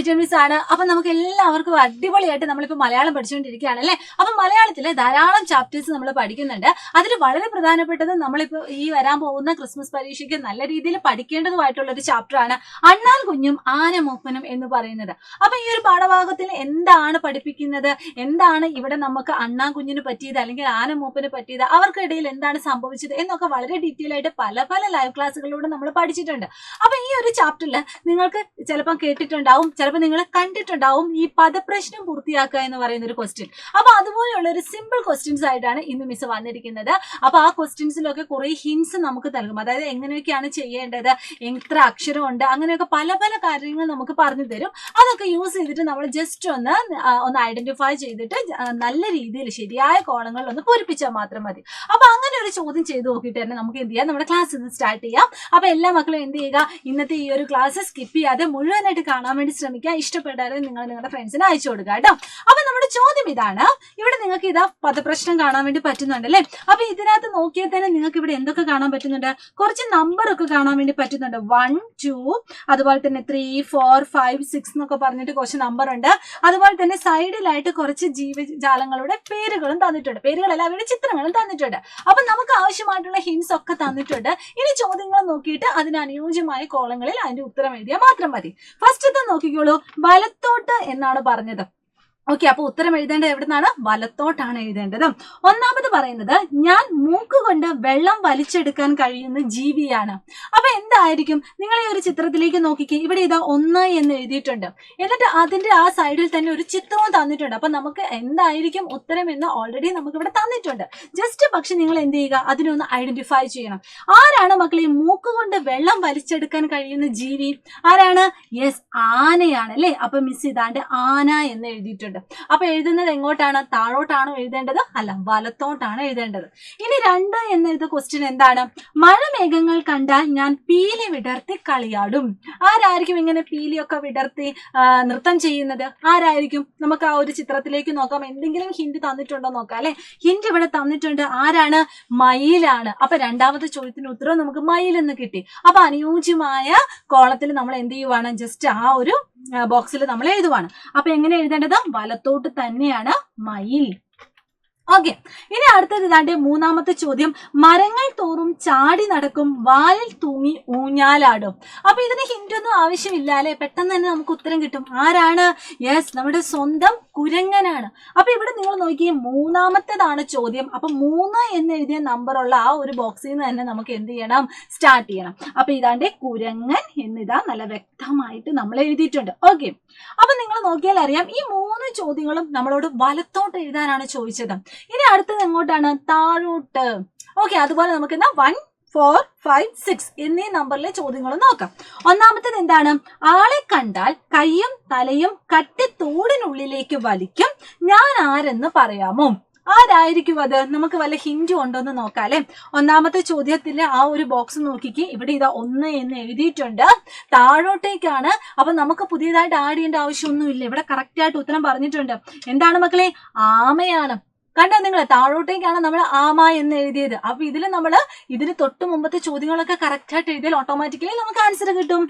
Little miss ആണ്. അപ്പൊ നമുക്ക് എല്ലാവർക്കും അടിപൊളിയായിട്ട് നമ്മളിപ്പോ മലയാളം പഠിച്ചുകൊണ്ടിരിക്കുകയാണ് അല്ലെ. അപ്പൊ മലയാളത്തിലെ ധാരാളം ചാപ്റ്റേഴ്സ് നമ്മൾ പഠിക്കുന്നുണ്ട്. അതിൽ വളരെ പ്രധാനപ്പെട്ടത് നമ്മളിപ്പോ ഈ വരാൻ പോകുന്ന ക്രിസ്മസ് പരീക്ഷയ്ക്ക് നല്ല രീതിയിൽ പഠിക്കേണ്ടതുമായിട്ടുള്ള ഒരു ചാപ്റ്റർ ആണ് അണ്ണാൻ കുഞ്ഞും ആന മൂപ്പനും എന്ന് പറയുന്നത്. അപ്പൊ ഈ ഒരു പാഠഭാഗത്തിൽ എന്താണ് പഠിപ്പിക്കുന്നത്, എന്താണ് ഇവിടെ നമുക്ക് അണ്ണാൻ കുഞ്ഞിന് പറ്റിയത് അല്ലെങ്കിൽ ആന മൂപ്പന് പറ്റിയത്, അവർക്കിടയിൽ എന്താണ് സംഭവിച്ചത് എന്നൊക്കെ വളരെ ഡീറ്റെയിൽ ആയിട്ട് പല പല ലൈവ് ക്ലാസ്സുകളിലൂടെ നമ്മൾ പഠിച്ചിട്ടുണ്ട്. അപ്പൊ ഈ ഒരു ചാപ്റ്ററിൽ നിങ്ങൾക്ക് ചിലപ്പോൾ കേട്ടിട്ടുണ്ടാവും, ചിലപ്പോൾ നിങ്ങൾ കണ്ടിട്ടുണ്ടാവും ഈ പദപ്രശ്നം പൂർത്തിയാക്കുക എന്ന് പറയുന്ന ഒരു ക്വസ്റ്റ്യൻ. അപ്പൊ അതുപോലെയുള്ള ഒരു സിമ്പിൾ ക്വസ്റ്റ്യൻസ് ആയിട്ടാണ് ഇന്ന് മിസ് വന്നിരിക്കുന്നത്. അപ്പൊ ആ ക്വസ്റ്റ്യൻസിലൊക്കെ കുറെ ഹിൻസ് നമുക്ക് നൽകും. അതായത് എങ്ങനെയൊക്കെയാണ് ചെയ്യേണ്ടത്, എത്ര അക്ഷരമുണ്ട്, അങ്ങനെയൊക്കെ പല പല കാര്യങ്ങൾ നമുക്ക് പറഞ്ഞു തരും. അതൊക്കെ യൂസ് ചെയ്തിട്ട് നമ്മൾ ജസ്റ്റ് ഒന്ന് ഐഡന്റിഫൈ ചെയ്തിട്ട് നല്ല രീതിയിൽ ശരിയായ കോളങ്ങളിൽ ഒന്ന് പൂരിപ്പിച്ചാൽ മാത്രം മതി. അപ്പൊ അങ്ങനെ ഒരു ചോദ്യം ചെയ്ത് നോക്കിയിട്ട് തന്നെ നമുക്ക് എന്ത് ചെയ്യാം, നമ്മുടെ ക്ലാസ് ഒന്ന് സ്റ്റാർട്ട് ചെയ്യാം. അപ്പൊ എല്ലാ മക്കളും എന്ത് ചെയ്യുക, ഇന്നത്തെ ഈ ഒരു ക്ലാസ് സ്കിപ്പ് ചെയ്യാതെ മുഴുവനായിട്ട് കാണാൻ വേണ്ടി ശ്രമിക്കുക. ഇഷ്ടപ്പെട്ടാലും നിങ്ങൾ നിങ്ങളുടെ ഫ്രണ്ട്സിന് അയച്ചു കൊടുക്കുക കേട്ടോ. അപ്പൊ നമ്മുടെ ചോദ്യം ഇതാണ്. ഇവിടെ നിങ്ങൾക്ക് ഇതാ പദപ്രശ്നം കാണാൻ വേണ്ടി പറ്റുന്നുണ്ട് അല്ലെ. അപ്പൊ ഇതിനകത്ത് നോക്കിയാൽ തന്നെ നിങ്ങൾക്ക് ഇവിടെ എന്തൊക്കെ കാണാൻ പറ്റുന്നുണ്ട്, കുറച്ച് നമ്പർ ഒക്കെ കാണാൻ വേണ്ടി പറ്റുന്നുണ്ട്. 1, 2, അതുപോലെ തന്നെ 3, 4, 5, 6 എന്നൊക്കെ പറഞ്ഞിട്ട് കുറച്ച് നമ്പർ ഉണ്ട്. അതുപോലെ തന്നെ സൈഡിലായിട്ട് കുറച്ച് ജീവജാലങ്ങളുടെ പേരുകളും തന്നിട്ടുണ്ട്. പേരുകളല്ല, അവരുടെ ചിത്രങ്ങളും തന്നിട്ടുണ്ട്. അപ്പൊ നമുക്ക് ആവശ്യമായിട്ടുള്ള ഹിൻസ് ഒക്കെ തന്നിട്ടുണ്ട്. ഇനി ചോദ്യങ്ങൾ നോക്കിയിട്ട് അതിന് അനുയോജ്യമായ കോളങ്ങളിൽ അതിന്റെ ഉത്തരം എഴുതിയാൽ മാത്രം മതി. ഫസ്റ്റത്തെ നോക്കിക്കോളൂ, വലത്തോട്ട് എന്നാണ് പറഞ്ഞത്. ഓക്കെ, അപ്പൊ ഉത്തരം എഴുതേണ്ടത് എവിടുന്നാണ്, വലത്തോട്ടാണ് എഴുതേണ്ടത്. ഒന്നാമത് പറയുന്നത് ഞാൻ മൂക്കുകൊണ്ട് വെള്ളം വലിച്ചെടുക്കാൻ കഴിയുന്ന ജീവിയാണ്. അപ്പൊ എന്തായിരിക്കും, നിങ്ങൾ ഈ ഒരു ചിത്രത്തിലേക്ക് നോക്കിക്കേ. ഇവിടെ ഇതാ 1 എന്ന് എഴുതിയിട്ടുണ്ട്. എന്നിട്ട് അതിന്റെ ആ സൈഡിൽ തന്നെ ഒരു ചിത്രവും തന്നിട്ടുണ്ട്. അപ്പൊ നമുക്ക് എന്തായിരിക്കും ഉത്തരം എന്ന് ഓൾറെഡി നമുക്ക് ഇവിടെ തന്നിട്ടുണ്ട്. ജസ്റ്റ് പക്ഷെ നിങ്ങൾ എന്ത് ചെയ്യുക, അതിനൊന്ന് ഐഡന്റിഫൈ ചെയ്യണം. ആരാണ് മക്കളെ മൂക്കുകൊണ്ട് വെള്ളം വലിച്ചെടുക്കാൻ കഴിയുന്ന ജീവി? ആരാണ്? യെസ്, ആനയാണ് അല്ലെ. അപ്പൊ മിസ് ഇതാണ്ട് ആന എന്ന് എഴുതിയിട്ടുണ്ട്. അപ്പൊ എഴുതുന്നത് എങ്ങോട്ടാണ്, താഴോട്ടാണോ എഴുതേണ്ടത്? അല്ല, വലത്തോട്ടാണ് എഴുതേണ്ടത്. ഇനി 2 എന്ന ക്വസ്റ്റ്യൻ എന്താണ്, മഴമേഘങ്ങൾ കണ്ടാൽ ഞാൻ പീലി വിടർത്തി കളിയാടും. ആരായിരിക്കും ഇങ്ങനെ പീലിയൊക്കെ വിടർത്തി നൃത്തം ചെയ്യുന്നത്? ആരായിരിക്കും? നമുക്ക് ആ ഒരു ചിത്രത്തിലേക്ക് നോക്കാം. എന്തെങ്കിലും ഹിന്റ് തന്നിട്ടുണ്ടോ നോക്കാം അല്ലെ. ഹിന്റ് ഇവിടെ തന്നിട്ടുണ്ട്. ആരാണ്? മയിലാണ്. അപ്പൊ രണ്ടാമത്തെ ചോദ്യത്തിന് ഉത്തരം നമുക്ക് മയിൽ എന്ന് കിട്ടി. അപ്പൊ അനുയോജ്യമായ കോളത്തിൽ നമ്മൾ എന്ത് ചെയ്യുവാണ്, ജസ്റ്റ് ആ ഒരു ബോക്സിൽ നമ്മൾ എഴുതുവാണ്. അപ്പൊ എങ്ങനെ എഴുതേണ്ടത്, വലത്തോട്ട് തന്നെയാണ് മയിൽ. ഓക്കെ, ഇനി അടുത്തത് ഇതാണ്ട് മൂന്നാമത്തെ ചോദ്യം, മരങ്ങൾ തോറും ചാടി നടക്കും, വാലിൽ തൂങ്ങി ഊഞ്ഞാലാടും. അപ്പൊ ഇതിന് ഹിന്റ് ഒന്നും ആവശ്യമില്ല അല്ലെ, പെട്ടെന്ന് തന്നെ നമുക്ക് ഉത്തരം കിട്ടും. ആരാണ്? യെസ്, നമ്മുടെ സ്വന്തം കുരങ്ങനാണ്. അപ്പൊ ഇവിടെ നിങ്ങൾ നോക്കിയേ, മൂന്നാമത്തേതാണ് ചോദ്യം. അപ്പൊ 3 എന്ന് എഴുതിയ നമ്പറുള്ള ആ ഒരു ബോക്സിൽ നിന്ന് തന്നെ നമുക്ക് എന്ത് ചെയ്യണം, സ്റ്റാർട്ട് ചെയ്യണം. അപ്പൊ ഇതാണ്ട് കുരങ്ങൻ എന്നിതാ നല്ല വ്യക്തമായിട്ട് നമ്മൾ എഴുതിയിട്ടുണ്ട്. ഓക്കെ, അപ്പൊ നിങ്ങൾ നോക്കിയാൽ അറിയാം, ഈ 3 ചോദ്യങ്ങളും നമ്മളോട് വലത്തോട്ട് എഴുതാനാണ് ചോദിച്ചത്. ഇനി അടുത്തത് എങ്ങോട്ടാണ്, താഴോട്ട്. ഓക്കെ, അതുപോലെ നമുക്ക് 1, 4, 5, 6 എന്നീ നമ്പറിലെ ചോദ്യങ്ങൾ നോക്കാം. ഒന്നാമത്തേത് എന്താണ്, ആളെ കണ്ടാൽ കൈയും തലയും കട്ടിത്തോടിനുള്ളിലേക്ക് വലിക്കും, ഞാൻ ആരെന്ന് പറയാമോ? ആരായിരിക്കും അത്? നമുക്ക് വല്ല ഹിന്റും ഉണ്ടോന്ന് നോക്കാം അല്ലെ. ഒന്നാമത്തെ ചോദ്യത്തിലെ ആ ഒരു ബോക്സ് നോക്കിക്ക്, ഇവിടെ ഇതാ 1 എന്ന് എഴുതിയിട്ടുണ്ട്. താഴോട്ടേക്കാണ്. അപ്പൊ നമുക്ക് പുതിയതായിട്ട് ആഡ് ചെയ്യേണ്ട ആവശ്യമൊന്നുമില്ല. ഇവിടെ കറക്റ്റ് ആയിട്ട് ഉത്തരം പറഞ്ഞിട്ടുണ്ട്. എന്താണ് മക്കളെ? ആമയാണ്. കണ്ടോ നിങ്ങൾ, താഴോട്ടേക്കാണ് നമ്മൾ ആമ എന്ന് എഴുതിയത്. അപ്പൊ ഇതിന് തൊട്ട് മുമ്പത്തെ ചോദ്യങ്ങളൊക്കെ കറക്റ്റ് ആയിട്ട് എഴുതിയാൽ ഓട്ടോമാറ്റിക്കലി നമുക്ക് ആൻസർ കിട്ടും.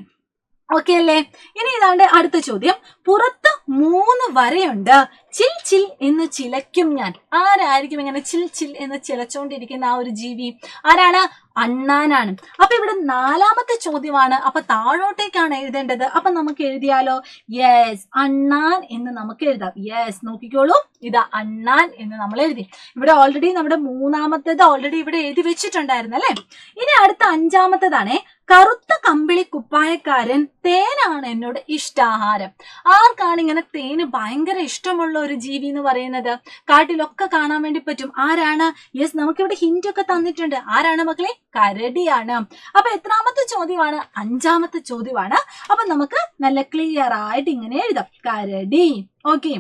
ഓക്കെ അല്ലേ. ഇനി ഇതാണ്ട് അടുത്ത ചോദ്യം, പുറത്ത് 3 വരയുണ്ട്, ചിൽ ചിൽ എന്ന് ചിലയ്ക്കും ഞാൻ. ആരായിരിക്കും ഇങ്ങനെ ചിൽ ചിൽ എന്ന് ചിലച്ചോണ്ടിരിക്കുന്ന ആ ഒരു ജീവി? ആരാണ്? അണ്ണാനാണ്. അപ്പൊ ഇവിടെ 4ാമത്തെ ചോദ്യമാണ്. അപ്പൊ താഴോട്ടേക്കാണ് എഴുതേണ്ടത്. അപ്പൊ നമുക്ക് എഴുതിയാലോ? യെസ്, അണ്ണാൻ എന്ന് നമുക്ക് എഴുതാം. യെസ്, നോക്കിക്കോളൂ, ഇതാ അണ്ണാൻ എന്ന് നമ്മൾ എഴുതി. ഇവിടെ ഓൾറെഡി നമ്മുടെ 3ാമത്തേത് ഓൾറെഡി ഇവിടെ എഴുതി വെച്ചിട്ടുണ്ടായിരുന്നു അല്ലെ. ഇനി അടുത്ത 5ാമത്തേതാണേ, കറുത്ത കമ്പിളി കുപ്പായക്കാരൻ, തേനാണ് എന്നോട് ഇഷ്ടാഹാരം. ആർക്കാണ് ഇങ്ങനെ തേന് ഭയങ്കര ഇഷ്ടമുള്ള ഒരു ജീവി എന്ന് പറയുന്നത്? കാട്ടിലൊക്കെ കാണാൻ വേണ്ടി പറ്റും. ആരാണ്? യെസ്, നമുക്കിവിടെ ഹിന്റ് ഒക്കെ തന്നിട്ടുണ്ട്. ആരാണ് മക്കളെ? കരടിയാണ്. അപ്പൊ എത്രാമത്തെ ചോദ്യമാണ്? 5ാമത്തെ ചോദ്യമാണ്. അപ്പൊ നമുക്ക് നല്ല ക്ലിയർ ആയിട്ട് ഇങ്ങനെ എഴുതാം, കരടി. ഓക്കെ,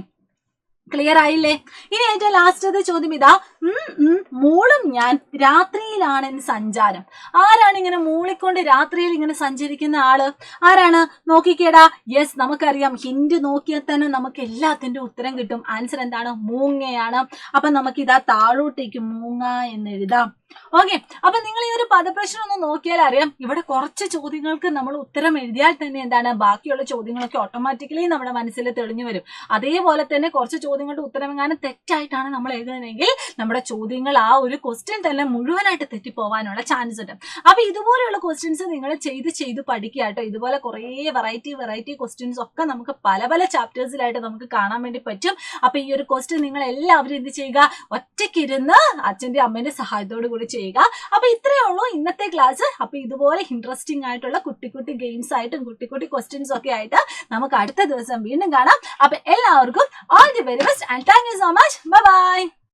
ക്ലിയർ ആയില്ലേ? ഇനി ഏറ്റവും ലാസ്റ്റത്തെ ചോദ്യം ഇതാ, മൂളും ഞാൻ രാത്രിയിലാണ് സഞ്ചാരം. ആരാണ് ഇങ്ങനെ മൂളിക്കൊണ്ട് രാത്രിയിൽ ഇങ്ങനെ സഞ്ചരിക്കുന്ന ആള്? ആരാണ്? നോക്കിക്കേടാ. യെസ്, നമുക്കറിയാം. ഹിന്റ് നോക്കിയാൽ തന്നെ നമുക്ക് എല്ലാത്തിന്റെ ഉത്തരം കിട്ടും. ആൻസർ എന്താണ്? മൂങ്ങയാണ്. അപ്പൊ നമുക്ക് ഇതാ താഴോട്ടേക്ക് മൂങ്ങ എന്ന് എഴുതാം. ഓക്കെ, അപ്പൊ നിങ്ങൾ ഈ ഒരു പദപ്രശ്നം ഒന്ന് നോക്കിയാൽ അറിയാം, ഇവിടെ കുറച്ച് ചോദ്യങ്ങൾക്ക് നമ്മൾ ഉത്തരം എഴുതിയാൽ തന്നെ എന്താണ് ബാക്കിയുള്ള ചോദ്യങ്ങളൊക്കെ ഓട്ടോമാറ്റിക്കലി നമ്മുടെ മനസ്സിൽ തെളിഞ്ഞു വരും. അതേപോലെ തന്നെ കുറച്ച് ചോദ്യങ്ങളുടെ ഉത്തരം എങ്ങാനും തെറ്റായിട്ടാണ് നമ്മൾ എഴുതുന്നതെങ്കിൽ നമ്മുടെ ചോദ്യങ്ങൾ ആ ഒരു ക്വസ്റ്റ്യൻ തന്നെ മുഴുവനായിട്ട് തെറ്റിപ്പോവാനുള്ള ചാൻസ് ഉണ്ട്. അപ്പൊ ഇതുപോലെയുള്ള ക്വസ്റ്റ്യൻസ് നിങ്ങൾ ചെയ്ത് പഠിക്കുക കേട്ടോ. ഇതുപോലെ കുറേ വെറൈറ്റി ക്വസ്റ്റ്യൻസ് ഒക്കെ നമുക്ക് പല പല ചാപ്റ്റേഴ്സിലായിട്ട് നമുക്ക് കാണാൻ വേണ്ടി പറ്റും. അപ്പൊ ഈ ഒരു ക്വസ്റ്റ്യൻ നിങ്ങൾ എല്ലാവരും എന്ത് ചെയ്യുക, ഒറ്റയ്ക്കിരുന്ന് അച്ഛന്റെ അമ്മേന്റെ സഹായത്തോടു കൂടി ചെയ്യുക. അപ്പൊ ഇത്രയേ ഉള്ളൂ ഇന്നത്തെ ക്ലാസ്. അപ്പൊ ഇതുപോലെ ഇൻട്രസ്റ്റിംഗ് ആയിട്ടുള്ള കുട്ടി ഗെയിംസ് ആയിട്ടും കുട്ടി ക്വസ്റ്റ്യൻസ് ഒക്കെ ആയിട്ട് നമുക്ക് അടുത്ത ദിവസം വീണ്ടും കാണാം. അപ്പൊ എല്ലാവർക്കും all the very best and thank you so much. Bye bye.